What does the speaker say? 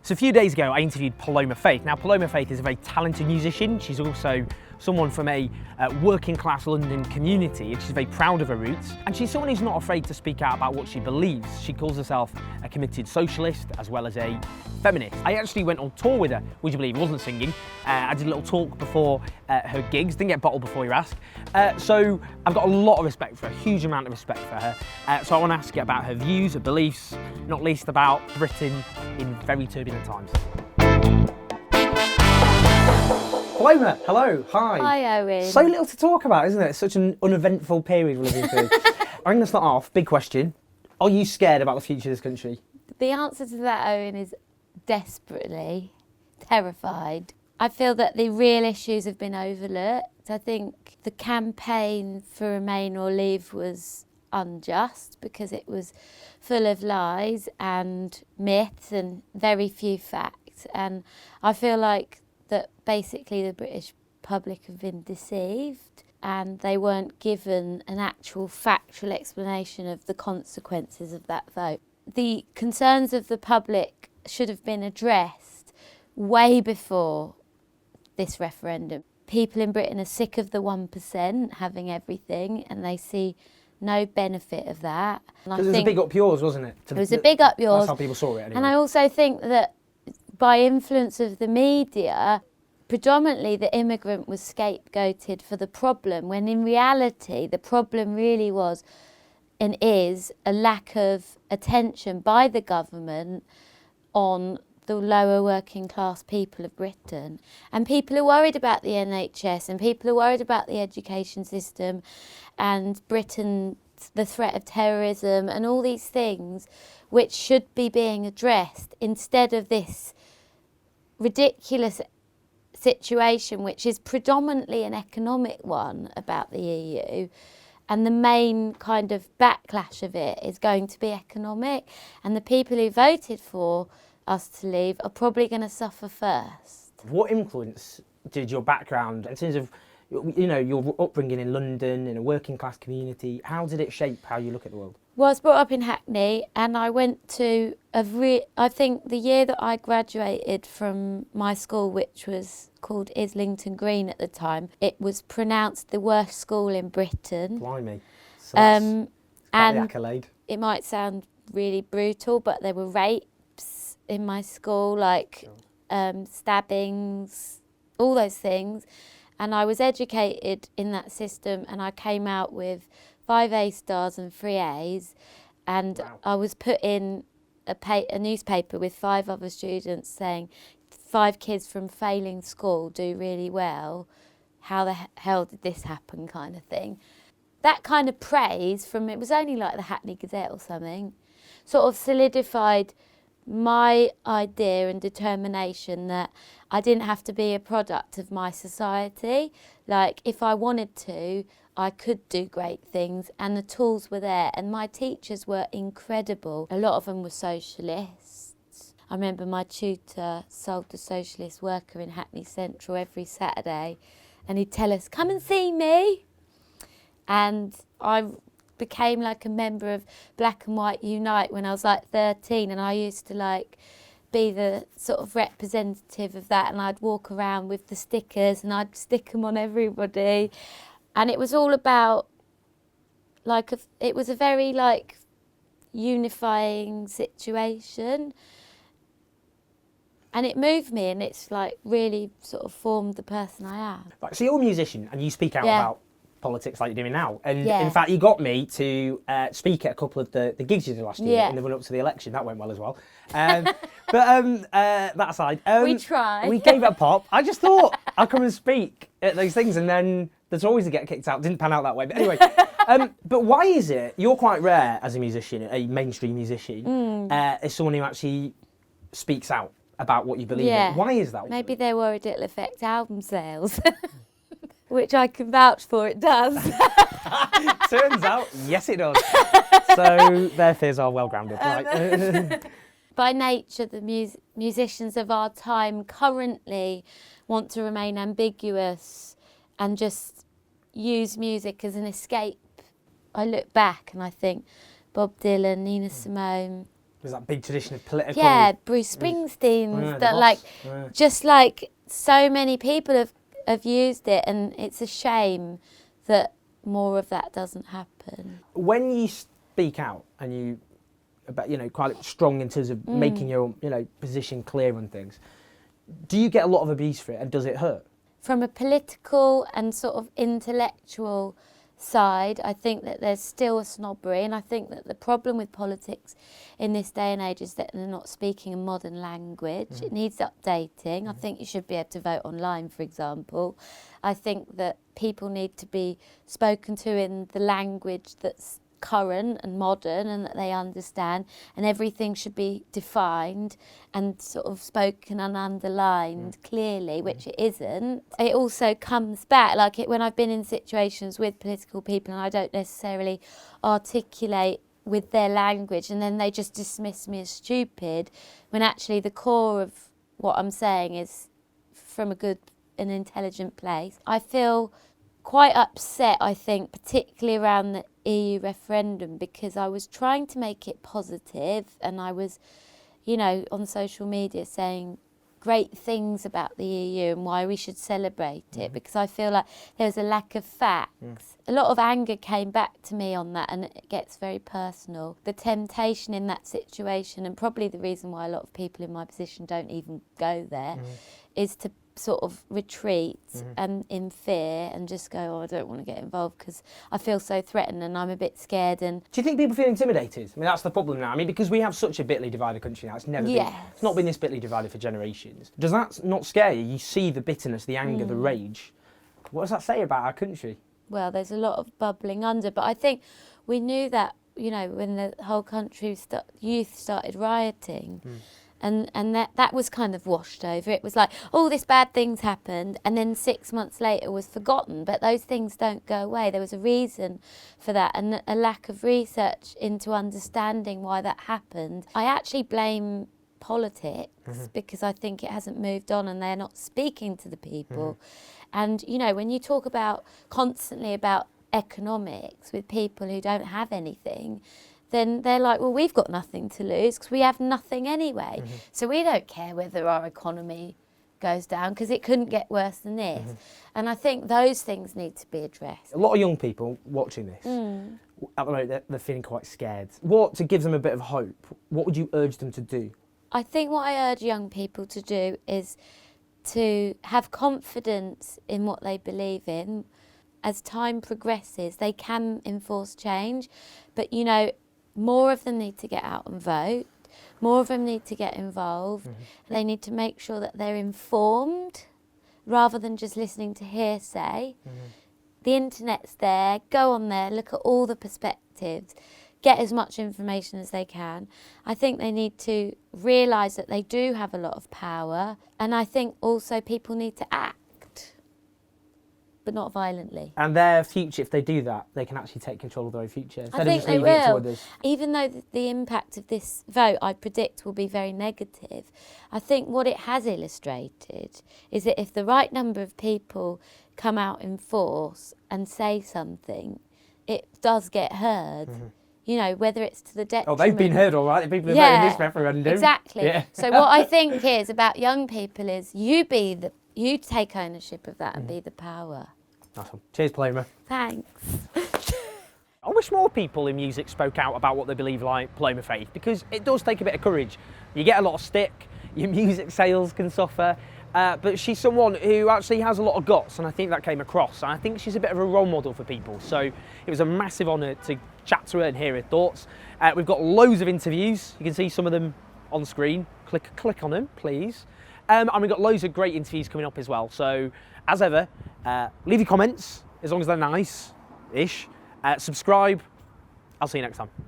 So a few days ago, I interviewed Paloma Faith. Now, Paloma Faith is a very talented musician. She's also someone from a working class London community, and she's very proud of her roots. And she's someone who's not afraid to speak out about what she believes. She calls herself a committed socialist as well as a feminist. I actually went on tour with her, would you believe? I wasn't singing. I did a little talk before her gigs, didn't get bottled before you ask. So I've got a lot of respect for her, a huge amount of respect for her. So I want to ask you about her views, her beliefs, not least about Britain in very turbulent times. Paloma, hello, hi. Hi, Owen. So little to talk about, isn't it? Such an uneventful period we're living through. I'm going to start off, big question. Are you scared about the future of this country? The answer to that, Owen, is desperately terrified. I feel that the real issues have been overlooked. I think the campaign for Remain or Leave was unjust because it was full of lies and myths and very few facts. And I feel like that basically the British public have been deceived and they weren't given an actual factual explanation of the consequences of that vote. The concerns of the public should have been addressed way before this referendum. People in Britain are sick of the 1% having everything and they see no benefit of that. Because it was a big up yours, wasn't it? It was a big up yours. That's how people saw it anyway. And I also think that by influence of the media, predominantly the immigrant was scapegoated for the problem, when in reality the problem really was and is a lack of attention by the government on the lower working class people of Britain. And people are worried about the NHS and people are worried about the education system and Britain, the threat of terrorism and all these things which should be being addressed instead of this ridiculous situation which is predominantly an economic one about the EU. And the main kind of backlash of it is going to be economic. And the people who voted for us to leave are probably going to suffer first. What influence did your background, in terms of, you know, your upbringing in London, in a working class community, how did it shape how you look at the world? Well, I was brought up in Hackney and I went to I think the year that I graduated from my school, which was called Islington Green at the time, it was pronounced the worst school in Britain. Blimey. So that's quite and the accolade. It might sound really brutal, but there were rapes in my school, like stabbings, all those things. And I was educated in that system and I came out with 5 A stars and 3 A's, and wow. I was put in a newspaper with 5 other students saying 5 kids from failing school do really well. How the hell did this happen, kind of thing. That kind of praise from, it was only like the Hackney Gazette or something, sort of solidified my idea and determination that I didn't have to be a product of my society. Like, if I wanted to, I could do great things and the tools were there and my teachers were incredible. A lot of them were socialists. I remember my tutor sold the socialist worker in Hackney Central every Saturday and he'd tell us, come and see me. And I became like a member of Black and White Unite when I was like 13 and I used to like be the sort of representative of that and I'd walk around with the stickers and I'd stick them on everybody. And it was all about, like, it was a very, like, unifying situation. And it moved me and it's, like, really sort of formed the person I am. Right, so you're a musician and you speak out about politics like you're doing now. And in fact, you got me to speak at a couple of the gigs you did last year in the run-up to the election. That went well as well. But that aside... we tried. We gave it a pop. I just thought I'd come and speak at those things and then... There's always a get kicked out. Didn't pan out that way. But anyway, but why is it, you're quite rare as a musician, a mainstream musician, as someone who actually speaks out about what you believe in. Why is that? Maybe they're worried it'll affect album sales, which I can vouch for it does. Turns out, yes it does. So their fears are well grounded. Right. By nature, the musicians of our time currently want to remain ambiguous and just use music as an escape. I look back and I think Bob Dylan, Nina Simone, There's that big tradition of political... Yeah, Bruce Springsteen's, the that boss. like, Yeah. just like so many people have used it, and it's a shame that more of that doesn't happen. When you speak out and you, about, you know, quite strong in terms of making your, you know, position clear on things, do you get a lot of abuse for it, and does it hurt? From a political and sort of intellectual side, I think that there's still a snobbery, and I think that the problem with politics in this day and age is that they're not speaking a modern language. It needs updating. I think you should be able to vote online, for example. I think that people need to be spoken to in the language that's current and modern and that they understand, and everything should be defined and sort of spoken and underlined clearly, which it isn't. It also comes back, like when I've been in situations with political people and I don't necessarily articulate with their language, and then they just dismiss me as stupid, when actually the core of what I'm saying is from a good and intelligent place. I feel quite upset, I think, particularly around the EU referendum, because I was trying to make it positive, and I was, you know, on social media saying great things about the EU and why we should celebrate it, because I feel like there was a lack of facts. A lot of anger came back to me on that, and it gets very personal. The temptation in that situation, and probably the reason why a lot of people in my position don't even go there, is to sort of retreat and in fear and just go, oh, I don't want to get involved because I feel so threatened and I'm a bit scared. And do you think people feel intimidated? I mean, that's the problem now. I mean, because we have such a bitly divided country now, it's never been, it's not been this bitly divided for generations. Does that not scare you? You see the bitterness, the anger, the rage. What does that say about our country? Well, there's a lot of bubbling under, but I think we knew that, you know, when the whole country youth started rioting. And that was kind of washed over. It was like, oh, this bad thing's happened, and then 6 months later was forgotten. But those things don't go away. There was a reason for that, and a lack of research into understanding why that happened. I actually blame politics because I think it hasn't moved on, and they're not speaking to the people. And, you know, when you talk about constantly about economics with people who don't have anything, then they're like, well, we've got nothing to lose because we have nothing anyway. So we don't care whether our economy goes down because it couldn't get worse than this. And I think those things need to be addressed. A lot of young people watching this, at the moment, they're feeling quite scared. What, to give them a bit of hope, what would you urge them to do? I think what I urge young people to do is to have confidence in what they believe in. As time progresses, they can enforce change, but, you know, more of them need to get out and vote. More of them need to get involved. They need to make sure that they're informed rather than just listening to hearsay. The internet's there. Go on there, look at all the perspectives, get as much information as they can. I think they need to realise that they do have a lot of power, and I think also people need to act, but not violently. And their future, if they do that, they can actually take control of their own future. I think they will. Even though the impact of this vote, I predict, will be very negative, I think what it has illustrated is that if the right number of people come out in force and say something, it does get heard. You know, whether it's to the detriment... Oh, they've been heard all right, the people who voted in this referendum. Exactly. So what I think is about young people is you take ownership of that and be the power. Awesome. Cheers, Paloma. Thanks. I wish more people in music spoke out about what they believe, like Paloma Faith, because it does take a bit of courage. You get a lot of stick, your music sales can suffer, but she's someone who actually has a lot of guts, and I think that came across. And I think she's a bit of a role model for people. So it was a massive honour to chat to her and hear her thoughts. We've got loads of interviews. You can see some of them on screen. Click on them, please. And we've got loads of great interviews coming up as well. So, as ever, leave your comments, as long as they're nice-ish. Subscribe. I'll see you next time.